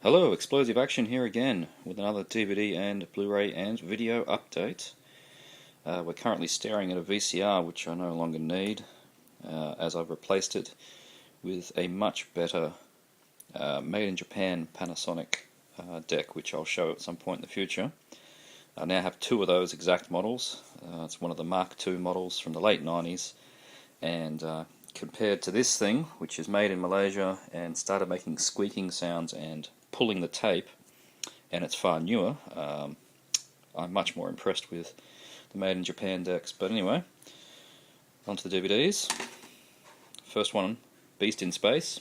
Hello, Explosive Action here again with another DVD and Blu-ray and video update. We're currently staring at a VCR which I no longer need, as I've replaced it with a much better made in Japan Panasonic deck, which I'll show at some point in the future. I now have two of those exact models. It's one of the Mark II models from the late 90s, and compared to this thing, which is made in Malaysia and started making squeaking sounds and pulling the tape, and it's far newer, I'm much more impressed with the made in Japan decks. But anyway, onto the DVDs. First one, Beast in Space.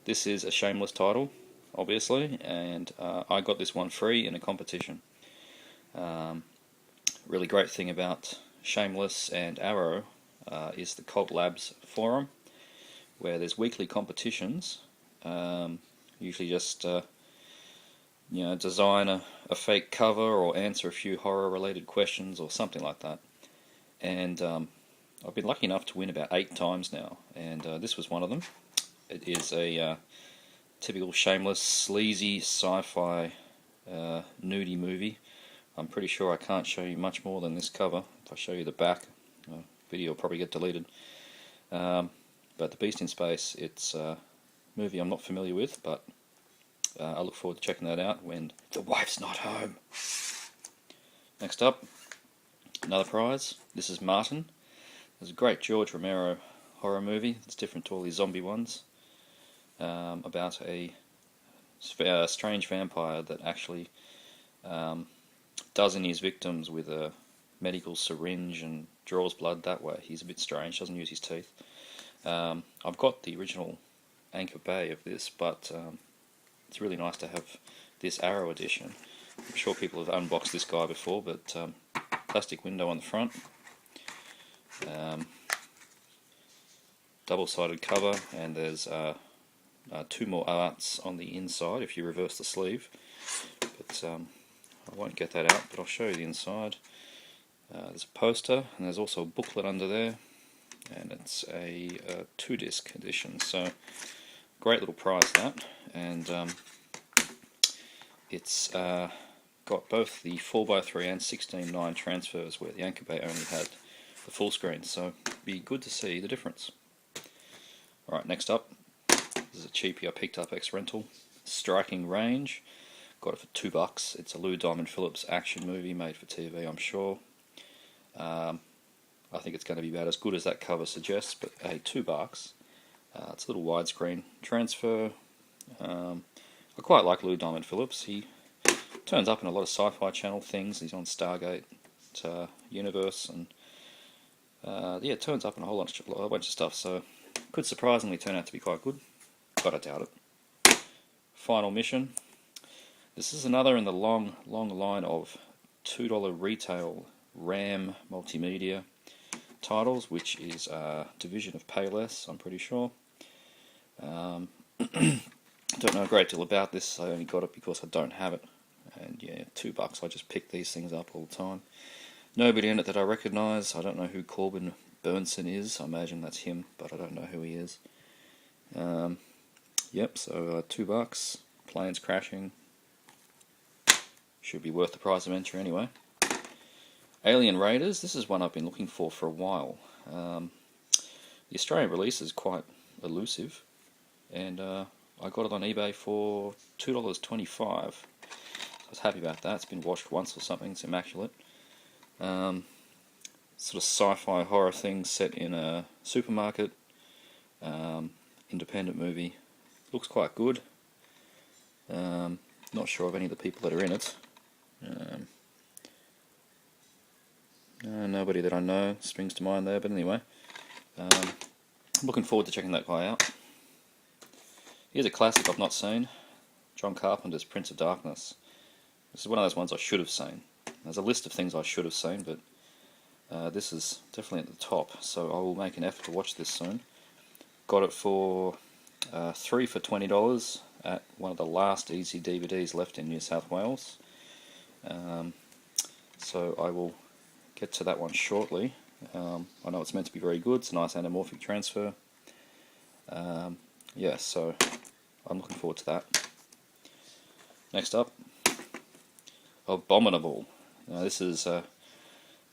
This is a Shameless title, obviously, and I got this one free in a competition. Really great thing about Shameless and Arrow is the Cult Labs forum, where there's weekly competitions. Usually just design a fake cover or answer a few horror related questions or something like that. And I've been lucky enough to win about 8 times now, and this was one of them. It is a typical Shameless, sleazy sci-fi nudie movie. I'm pretty sure I can't show you much more than this cover. If I show you the back, video will probably get deleted. But the Beast in Space, it's a movie I'm not familiar with, but I look forward to checking that out when the wife's not home. Next up, another prize. This is Martin. There's a great George Romero horror movie. It's different to all these zombie ones, about a strange vampire that actually does in his victims with a medical syringe and draws blood that way. He's a bit strange, doesn't use his teeth. I've got the original Anchor Bay of this, but it's really nice to have this Arrow edition. I'm sure people have unboxed this guy before, but plastic window on the front, double-sided cover, and there's 2 more arts on the inside if you reverse the sleeve. But I won't get that out, but I'll show you the inside. There's a poster, and there's also a booklet under there, and it's a 2-disc edition, so great little prize that. And it's got both the 4x3 and 16:9 transfers, where the Anchor Bay only had the full screen, so it'd be good to see the difference. Alright, next up, this is a cheapie I picked up ex-rental, Striking Range. Got it for $2. It's a Lou Diamond Phillips action movie made for TV, I'm sure. I think it's going to be about as good as that cover suggests, but hey, $2. It's a little widescreen transfer. I quite like Lou Diamond Phillips. He turns up in a lot of Sci-Fi Channel things. He's on Stargate Universe, and yeah, turns up in a whole bunch of stuff, so could surprisingly turn out to be quite good, but I doubt it. Final Mission. This is another in the long line of $2 retail RAM multimedia titles, which is a division of Payless, I'm pretty sure. Don't know a great deal about this. I only got it because I don't have it, and yeah, $2. I just pick these things up all the time. Nobody in it that I recognise. I don't know who Corbin Burnson is. I imagine that's him, but I don't know who he is. Yep, so $2. Planes crashing. Should be worth the price of entry anyway. Alien Raiders. This is one I've been looking for a while. The Australian release is quite elusive, and I got it on eBay for $2.25. I was happy about that. It's been washed once or something. It's immaculate. Sort of sci-fi horror thing set in a supermarket. Independent movie. Looks quite good. Not sure of any of the people that are in it. Nobody that I know springs to mind there, but anyway, I'm looking forward to checking that guy out. Here's a classic I've not seen, John Carpenter's Prince of Darkness. This is one of those ones I should have seen. There's a list of things I should have seen, but this is definitely at the top, so I will make an effort to watch this soon. Got it for 3 for $20 at one of the last easy DVDs left in New South Wales. So I will get to that one shortly. I know it's meant to be very good. It's a nice anamorphic transfer. Yeah, so I'm looking forward to that. Next up, Abominable. Now this is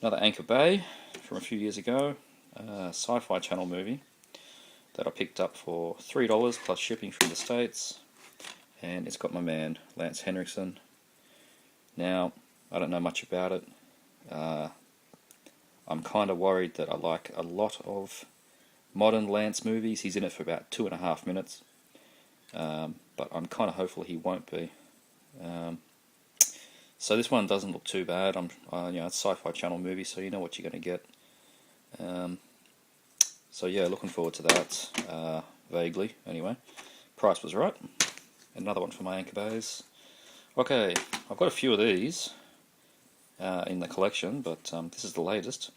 another Anchor Bay from a few years ago, Sci-Fi Channel movie that I picked up for $3 plus shipping from the States, and it's got my man Lance Henriksen. Now, I don't know much about it. I'm kind of worried that I like a lot of modern Lance movies. He's in it for about 2.5 minutes, but I'm kind of hopeful he won't be. So this one doesn't look too bad. It's a Sci-Fi Channel movie, so you know what you're going to get. So yeah, looking forward to that, vaguely, anyway. Price was right. Another one for my Anchor Bays. Okay, I've got a few of these in the collection, but this is the latest.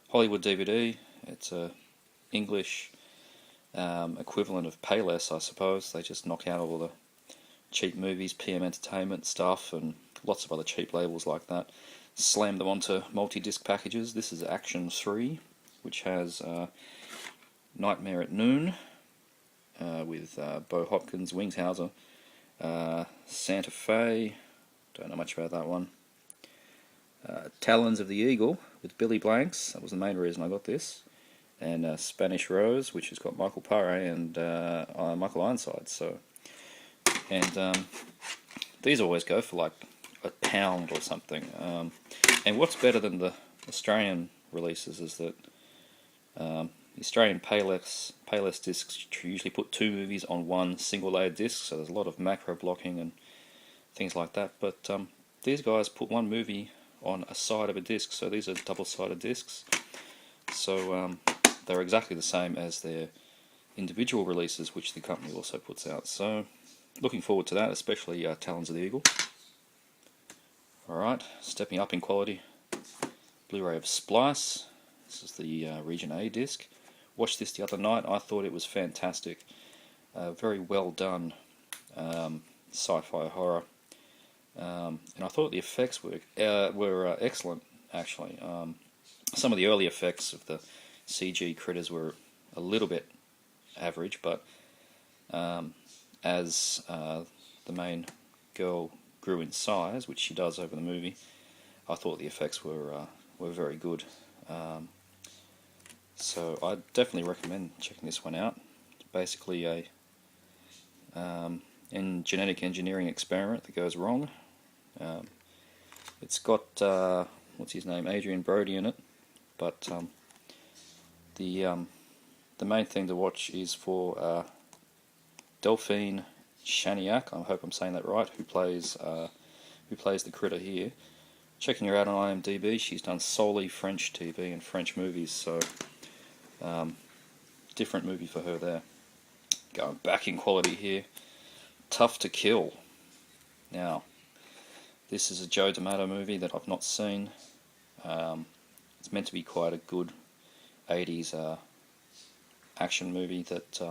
Hollywood DVD. It's a English equivalent of Payless, I suppose. They just knock out all the cheap movies, PM Entertainment stuff, and lots of other cheap labels like that. Slam them onto multi-disc packages. This is Action 3, which has Nightmare at Noon with Bo Hopkins, Wings Hauser, Santa Fe, don't know much about that one. Talons of the Eagle with Billy Blanks, that was the main reason I got this, and Spanish Rose, which has got Michael Paré and Michael Ironside. And these always go for like £1 or something. And what's better than the Australian releases is that the Australian Payless discs usually put 2 movies on one single layered disc, so there's a lot of macro blocking and things like that. But these guys put one movie on a side of a disc, so these are double-sided discs. So they're exactly the same as their individual releases, which the company also puts out. So looking forward to that, especially Talons of the Eagle. Alright, stepping up in quality. Blu-ray of Splice. This is the Region A disc. Watched this the other night. I thought it was fantastic. Very well done sci-fi horror. And I thought the effects were excellent, actually. Some of the early effects of the CG critters were a little bit average, but as the main girl grew in size, which she does over the movie, I thought the effects were very good. So I definitely recommend checking this one out. It's basically a genetic engineering experiment that goes wrong. It's got what's his name, Adrian Brody in it, but the main thing to watch is for Delphine Chaniak. I hope I'm saying that right. Who plays the critter here? Checking her out on IMDb, she's done solely French TV and French movies, so different movie for her there. Going back in quality here. Tough to Kill. Now, this is a Joe D'Amato movie that I've not seen. It's meant to be quite a good 80s action movie that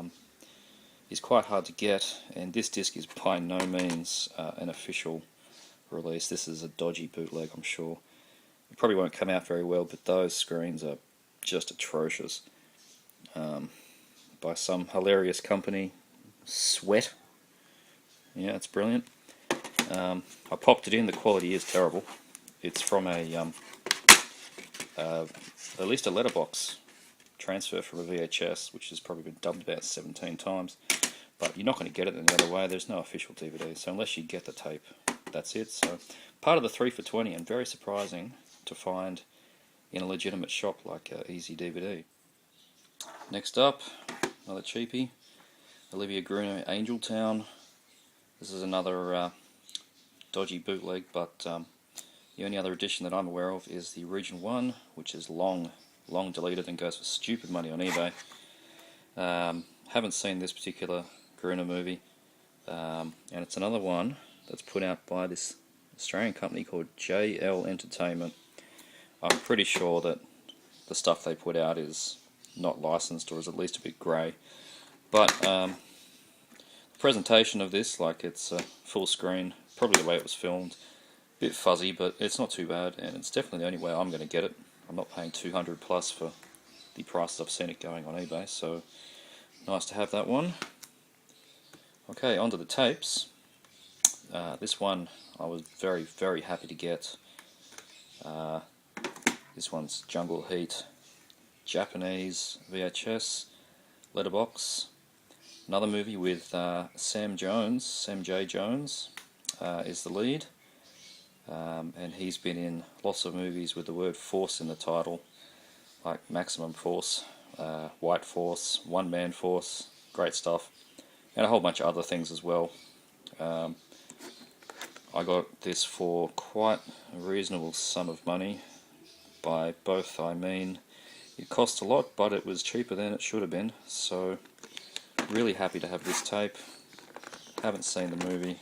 is quite hard to get, and this disc is by no means an official release. This is a dodgy bootleg, I'm sure. It probably won't come out very well, but those screens are just atrocious. By some hilarious company, Sweat. Yeah, it's brilliant. I popped it in. The quality is terrible. It's from at least a letterbox transfer from a VHS, which has probably been dubbed about 17 times. But you're not going to get it any other way. There's no official DVD, so unless you get the tape, that's it. So part of the 3 for $20, and very surprising to find in a legitimate shop like Easy DVD. Next up, another cheapie, Olivia Gruner, Angel Town. This is another dodgy bootleg, but the only other edition that I'm aware of is the Region 1, which is long deleted and goes for stupid money on eBay. Haven't seen this particular Gruner movie, and it's another one that's put out by this Australian company called JL Entertainment. I'm pretty sure that the stuff they put out is not licensed, or is at least a bit grey. But the presentation of this, like, it's full screen, probably the way it was filmed, a bit fuzzy, but it's not too bad, and it's definitely the only way I'm going to get it. I'm not paying $200 plus for the price I've seen it going on eBay, so nice to have that one. Okay, onto the tapes. This one I was very, very happy to get. This one's Jungle Heat, Japanese VHS, letterbox. Another movie with Sam J. Jones is the lead, and he's been in lots of movies with the word force in the title, like Maximum Force, White Force, One Man Force, great stuff, and a whole bunch of other things as well. I got this for quite a reasonable sum of money. By both I mean it cost a lot, but it was cheaper than it should have been, so really happy to have this tape. Haven't seen the movie.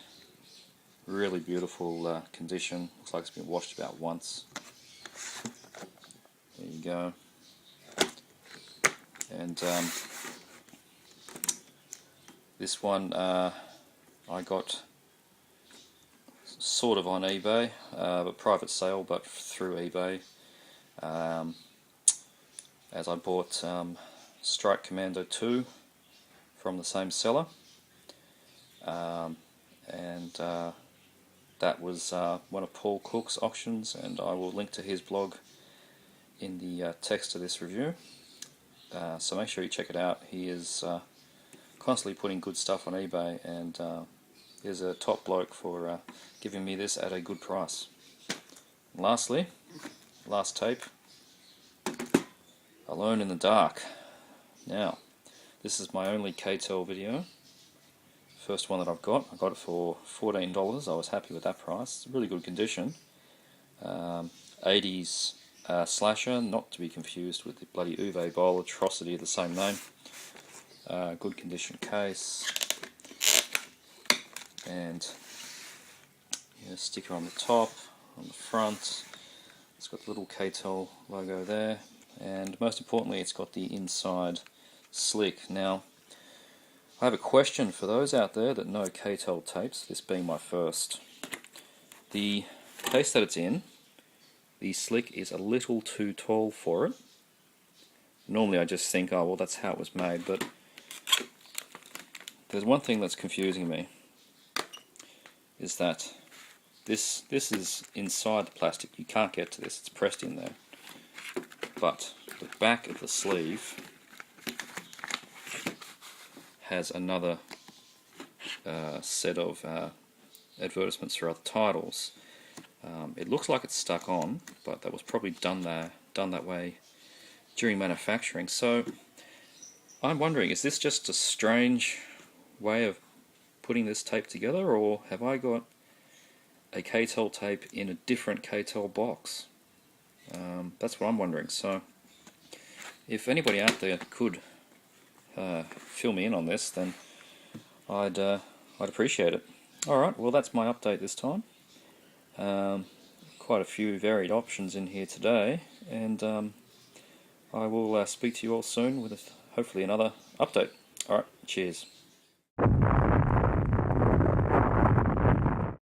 Really beautiful condition. Looks like it's been washed about once. There you go. And this one I got sort of on eBay, but private sale, but through eBay. As I bought Strike Commando 2 from the same seller, and that was one of Paul Cook's auctions, and I will link to his blog in the text of this review, so make sure you check it out. He is constantly putting good stuff on eBay, and is a top bloke for giving me this at a good price. And lastly, last tape, Alone in the Dark. Now, this is my only k-tel video. First one that I've got. I got it for $14. I was happy with that price. It's really good condition. 80s slasher, not to be confused with the bloody Uwe Boll atrocity of the same name. Good condition case. And yeah, sticker on the top, on the front. It's got the little k-tel logo there. And most importantly, it's got the inside slick. Now, I have a question for those out there that know k-tel tapes, this being my first. The case that it's in, the slick is a little too tall for it. Normally I just think, oh well, that's how it was made, but there's one thing that's confusing me, is that this is inside the plastic. You can't get to this, it's pressed in there. But the back of the sleeve has another set of advertisements for other titles. It looks like it's stuck on, but that was probably done that way during manufacturing. So I'm wondering, is this just a strange way of putting this tape together, or have I got a k-tel tape in a different k-tel box? That's what I'm wondering. So if anybody out there could fill me in on this, then I'd appreciate it. Alright, well that's my update this time. Quite a few varied options in here today, and I will speak to you all soon with hopefully another update. Alright, cheers.